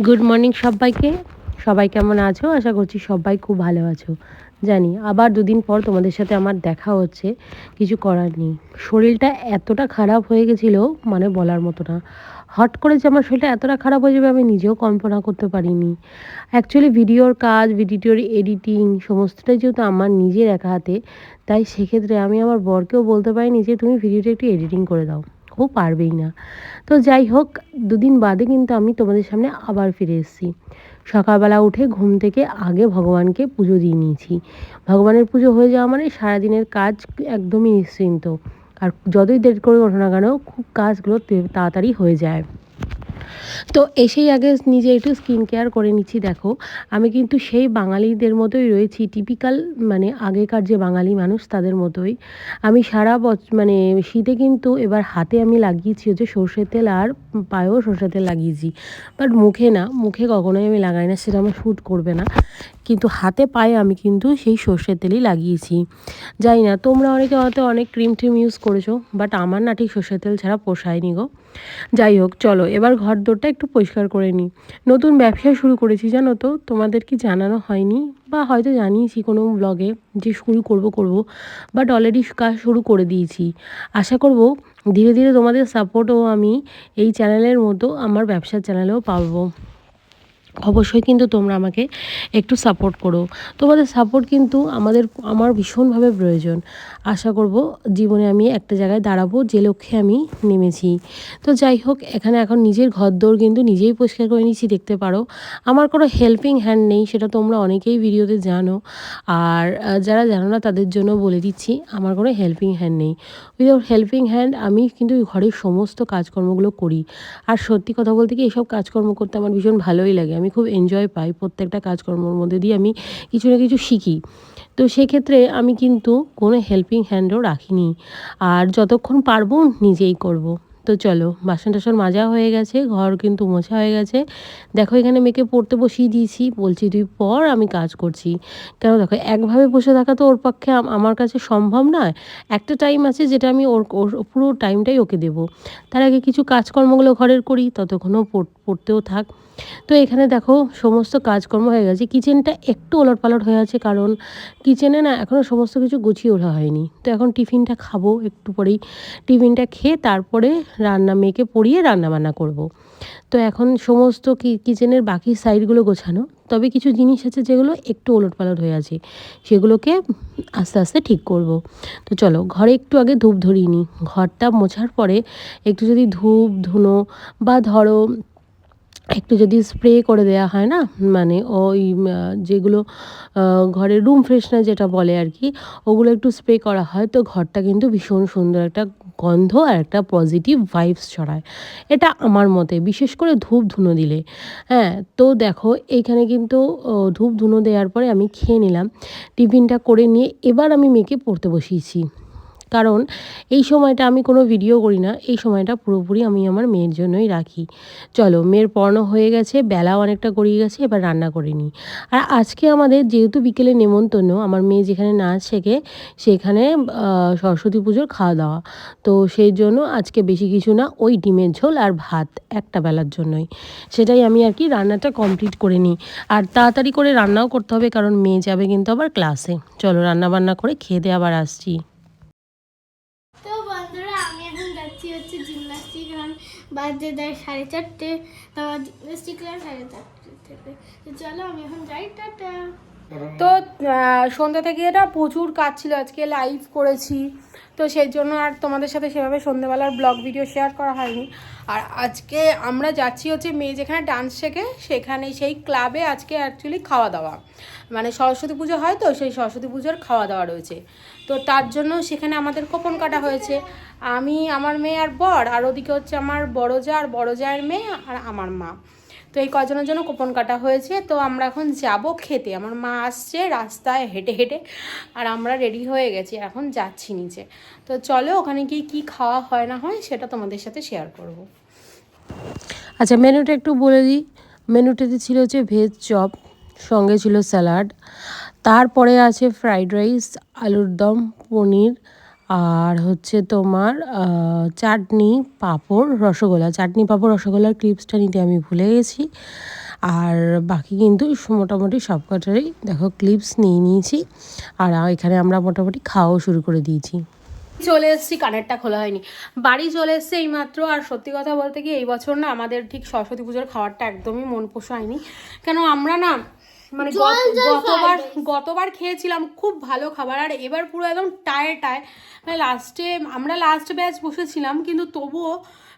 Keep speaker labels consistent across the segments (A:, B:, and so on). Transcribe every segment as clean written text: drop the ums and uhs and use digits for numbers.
A: Good morning সবাইকে। সবাই কেমন আছো? আশা করছি সবাই খুব ভালো আছো। জানি আবার দুদিন পর তোমাদের সাথে আমার দেখা হচ্ছে, কিছু করার নেই। শরীরটা এতটা খারাপ হয়ে গেছিলো মানে বলার মতো না। হট করে যে আমার শরীরটা এতটা খারাপ হয়ে যাবে আমি নিজেও কল্পনা করতে পারিনি। অ্যাকচুয়ালি ভিডিওর কাজ, ভিডিওর এডিটিং সমস্তটাই যেহেতু আমার নিজের একা হাতে, তাই সেক্ষেত্রে আমি আমার বরকেও বলতে পারিনি যে তুমি ভিডিওটা একটু এডিটিং করে দাও। ও পারবেই না। তো যাই হোক, দুদিন বাদে কিন্তু আমি তোমাদের সামনে আবার ফিরে এসেছি। সকালবেলা উঠে ঘুম থেকে আগে ভগবানকে পুজো দিয়ে নিয়েছি। ভগবানের পুজো হয়ে যাওয়া মানে সারাদিনের কাজ একদমই নিশ্চিন্ত। আর যতই দেরি করে ওঠো না কেন খুব কাজগুলো তাড়াতাড়ি হয়ে যায়। তো এসেই আগে নিজে একটু স্কিন কেয়ার করে নিচ্ছি। দেখো, আমি কিন্তু সেই বাঙালিদের মতোই রয়েছি, টিপিক্যাল মানে আগেকার যে বাঙালি মানুষ তাদের মতোই। আমি সারা মানে শীতে কিন্তু এবার হাতে আমি লাগিয়েছি হচ্ছে সর্ষের তেল, আর পায়েও সর্ষের তেল লাগিয়েছি। বাট মুখে না, মুখে কখনোই আমি লাগাই না, সেটা আমার শ্যুট করবে না। কিন্তু হাতে পায়ে আমি কিন্তু সেই সর্ষের তেলই লাগিয়েছি। জানি না তোমরা অনেকে হয়তো অনেক ক্রিম ট্রিম ইউজ করেছো, বাট আমার না ঠিক সর্ষের তেল ছাড়া পোষায়নি গো। যাই হোক, চলো এবার ঘর দোরটা একটু পরিষ্কার করে নিই। নতুন ব্যবসা শুরু করেছি জানো তো, তোমাদের কি জানানো হয়নি বা হয়তো জানিয়েছি কোনো ব্লগে যে শুরু করব, বাট অলরেডি কাজ শুরু করে দিয়েছি। আশা করব ধীরে ধীরে তোমাদের সাপোর্টও আমি এই চ্যানেলের মতো আমার ব্যবসার চ্যানেলেও পাবো। অবশ্যই কিন্তু তোমরা আমাকে একটু সাপোর্ট করো। তোমাদের সাপোর্ট কিন্তু আমার ভীষণভাবে প্রয়োজন। আশা করব জীবনে আমি একটা জায়গায় দাঁড়াবো যে লক্ষ্যে আমি নেমেছি। তো যাই হোক, এখানে এখন নিজের ঘরদোর কিন্তু নিজেই পরিষ্কার করে নিচ্ছি, দেখতে পারো। আমার কোনো হেল্পিং হ্যান্ড নেই, সেটা তোমরা অনেকেই ভিডিওতে জানো। আর যারা জানো না তাদের জন্য বলে দিচ্ছি, আমার কোনো হেল্পিং হ্যান্ড নেই। উইদাউট হেল্পিং হ্যান্ড আমি কিন্তু ঘরের সমস্ত কাজকর্মগুলো করি। আর সত্যি কথা বলতে কি, এইসব কাজকর্ম করতে আমার ভীষণ ভালোই লাগে। আমি খুব এনজয় পাই প্রত্যেকটা কাজকর্মের মধ্যে দিয়ে, আমি কিছু না কিছু শিখি। তো সেক্ষেত্রে আমি কিন্তু কোনো হেল্পিং হ্যান্ডও রাখিনি। আর যতক্ষণ পারবো নিজেই করব। তো চলো, বাসন টাসন মাজা হয়ে গেছে, ঘর কিন্তু মোছা হয়ে গেছে। দেখো এখানে মেয়েকে পড়তে বসিয়ে দিয়েছি, বলছি তুই পড়, আমি কাজ করছি। কেন দেখো, একভাবে বসে থাকা তো ওর পক্ষে আমার কাছে সম্ভব নয়। একটা টাইম আছে যেটা আমি ওর ওর পুরো টাইমটাই ওকে দেবো। তার আগে কিছু কাজকর্মগুলো ঘরের করি, ততক্ষণও পড়তেও থাক। তো এখানে দেখো সমস্ত কাজকর্ম হয়ে গেছে। কিচেনটা একটু ওলটপালট হয়ে আছে, কারণ কিচেনে না এখনও সমস্ত কিছু গুছিয়ে ওঠা হয়নি। তো এখন টিফিনটা খাবো একটু পরেই। টিফিনটা খেয়ে তারপরে মেয়েকে পড়িয়ে রান্নাবান্না করব। তো এখন সমস্ত কিচেনের বাকি সাইডগুলো গোছানো, তবে কিছু জিনিস আছে যেগুলো একটু ওলটপালট হয়ে আছে, সেগুলোকে আস্তে আস্তে ঠিক করব। তো চলো ঘরে একটু আগে ধূপ ধরিয়ে নিই। ঘরটা মোছার পরে একটু যদি ধূপ ধুনো বা ধরো একটু যদি স্প্রে করে দেওয়া হয় না, মানে ওই যেগুলো ঘরে রুম ফ্রেশনার যেটা বলে আর কি, ওগুলো একটু স্প্রে করা হয়, তো ঘরটা কিন্তু ভীষণ সুন্দর একটা গন্ধ আর একটা পজিটিভ ভাইবস ছড়ায়। এটা আমার মতে, বিশেষ করে ধূপ ধুনো দিলে। হ্যাঁ, তো দেখো এইখানে কিন্তু ধূপ ধুনো দেওয়ার পরে আমি খেয়ে নিলাম। টিফিনটা করে নিয়ে এবার আমি মেয়েকে পড়তে বসিয়েছি। কারণ এই সময়টা আমি কোনো ভিডিও করি না, এই সময়টা পুরোপুরি আমি আমার মেয়ের জন্যই রাখি। চলো, মেয়ের পড়ানো হয়ে গেছে, বেলাও অনেকটা গড়িয়ে গেছে, এবার রান্না করে নিই। আর আজকে আমাদের যেহেতু বিকেলে নেমন্তন্ন, আমার মেয়ে যেখানে নাচ শেখে সেখানে সরস্বতী পুজোর খাওয়া দাওয়া। তো সেই জন্য আজকে বেশি কিছু না, ওই ডিমের ঝোল আর ভাত একটা বেলার জন্যই। সেটাই আমি আর কি রান্নাটা কমপ্লিট করে নিই। আর তাড়াতাড়ি করে রান্নাও করতে হবে, কারণ মেয়ে যাবে কিন্তু আবার ক্লাসে। চলো রান্না বান্না করে খেয়ে দিয়ে আবার আসছি।
B: তো বন্ধুরা, আমি এখন যাচ্ছি হচ্ছে জিমনাস্টিক, এখন বাজে দেয় 4:30, তো জিমনাস্টিক ক্লাস 4:30 থেকে। তো চলো আমি এখন যাই, টাটা।
C: তো সন্ধ্যা থেকে এটা প্রচুর কাজ ছিল, আজকে লাইভ করেছি, তো সেই জন্য আর তোমাদের সাথে সেভাবে সন্ধ্যেবেলার ব্লগ ভিডিও শেয়ার করা হয়নি। আর আজকে আমরা যাচ্ছি হচ্ছে মেয়ে যেখানে ডান্স শেখে সেখানে, সেই ক্লাবে আজকে অ্যাকচুয়ালি খাওয়া দাওয়া, মানে সরস্বতী পুজো হয়, তো সেই সরস্বতী পুজোর খাওয়া দাওয়া রয়েছে। তো তার জন্য সেখানে আমাদের কুপন কাটা হয়েছে। আমি, আমার মেয়ে আর বর, আর ওদিকে হচ্ছে আমার বড় যা আর বড় জায়ের মেয়ে আর আমার মা। তো এই কজনের জন্য কুপন কাটা হয়েছে। তো আমরা এখন যাব খেতে, আমার মা আসছে রাস্তায় হেঁটে হেঁটে, আর আমরা রেডি হয়ে গেছি, এখন যাচ্ছি নিচে। তো চলো ওখানে গিয়ে কী খাওয়া হয় না হয় সেটা তোমাদের সাথে শেয়ার করব।
A: আচ্ছা, মেনুটা একটু বলে দিই। মেনুটাতে ছিল হচ্ছে ভেজ চপ, সঙ্গে ছিল স্যালাড, তারপরে আছে ফ্রাইড রাইস, আলুর দম, পনির, আর হচ্ছে তোমার চাটনি পাঁপড় রসগোল্লা, চাটনি পাঁপড় রসগোল্লার ক্লিপসটা নিতে আমি ভুলে গেছি। আর বাকি কিন্তু মোটামুটি সব কটারই দেখো ক্লিপস নিয়ে নিয়েছি। আর এখানে আমরা মোটামুটি খাওয়াও শুরু করে দিয়েছি।
C: চলে এসেছি, কানেরটা খোলা হয়নি, বাড়ি চলে এসছে এইমাত্র। আর সত্যি কথা বলতে কি এই বছর না আমাদের ঠিক সরস্বতী পুজোর খাবারটা একদমই মন পোষায়নি। কেন আমরা না মানে গতবার খেয়েছিলাম খুব ভালো খাবার, আর এবার পুরো একদম টায় মানে আমরা লাস্ট ব্যাচ বসেছিলাম, কিন্তু তবুও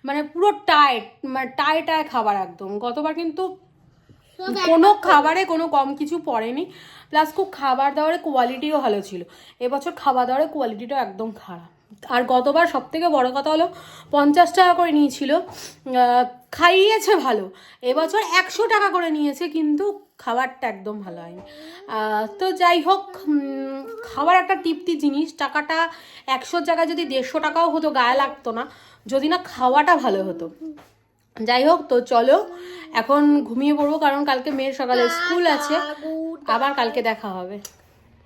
C: মানে পুরো টায় খাবার একদম। গতবার কিন্তু কোনো খাবারে কোনো কম কিছু পড়েনি, প্লাস খুব খাবার দাবারের কোয়ালিটিও ভালো ছিল। এবছর খাবার দাবারের কোয়ালিটিটাও একদম খারাপ। আর গতবার সব থেকে বড়ো কথা হলো 50 টাকা করে নিয়েছিল, খাইয়েছে ভালো। এবছর 100 টাকা করে নিয়েছে, কিন্তু খাবারটা একদম ভালো হয়নি। তো যাই হোক, খাবার একটা তৃপ্তি জিনিস, টাকাটা 100 জায়গায় যদি 150 টাকাও হতো গায়ে লাগতো না, যদি না খাওয়াটা ভালো হতো। যাই হোক, তো চলো এখন ঘুমিয়ে পড়বো, কারণ কালকে মেয়ের সকালে স্কুল আছে, আবার কালকে দেখা হবে।